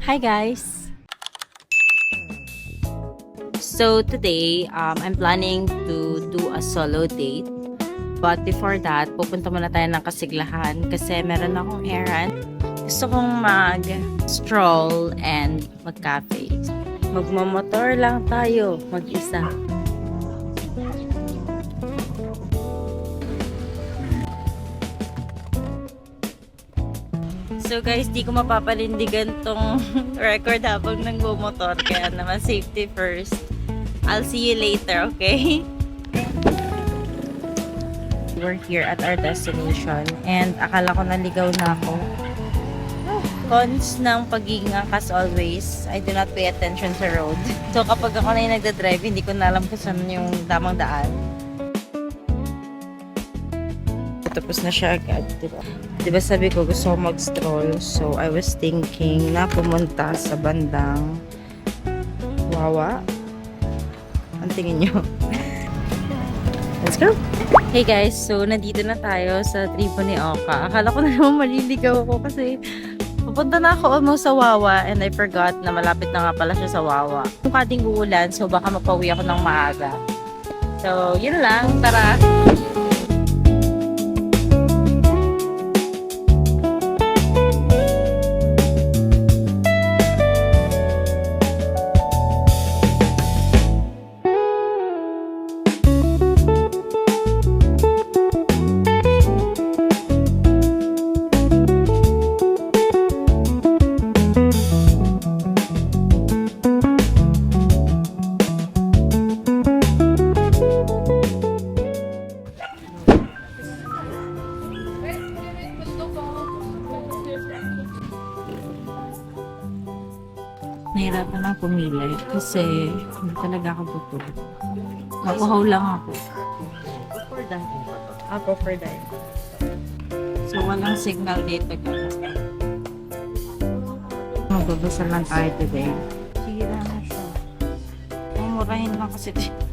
Hi guys! So today, I'm planning to do a solo date. But before that, pupunta muna tayo ng Kasiglahan kasi meron akong errand. Gusto kong mag-stroll and mag-cafe. Magmamotor lang tayo, mag-isa. So guys, di ko mapapalindigan tong record habang nagbumotor. Kaya naman safety first. I'll see you later, okay? We're here at our destination and akala ko naligaw na ako. Cons ng pagiging as always, I do not pay attention sa road. So kapag ako na yung nagdadrive, hindi ko na alam kung saan yung tamang daan. Tapos na siya agad, diba? Diba sabi ko gusto ko mag-stroll, so I was thinking na pumunta sa bandang Wawa. Ang tingin nyo? Let's go! Hey guys, so nandito na tayo sa tribo ni Oka. Akala ko na naman maliligaw ako kasi pupunta na ako almost sa Wawa and I forgot na malapit na nga pala siya sa Wawa. Kung kating uulan, so baka mapauwi ako ng maaga. So, yun lang. Tara! Nahirapan lang pumili kasi hindi talaga ako butol. Nakuhaw lang ako. For that. Ako for that. So, walang signal dito guys. Magbabasa lang tayo today. Sira na siya. Ay, murahin lang kasi dito.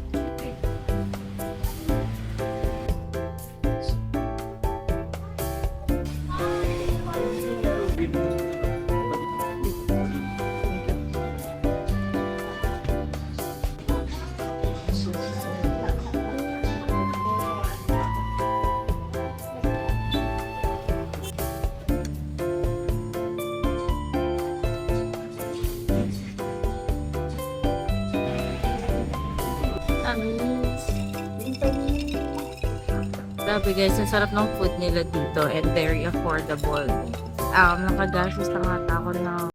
Grabe guys, ang sarap ng food nila dito and very affordable. Nakagastos na nga ako ng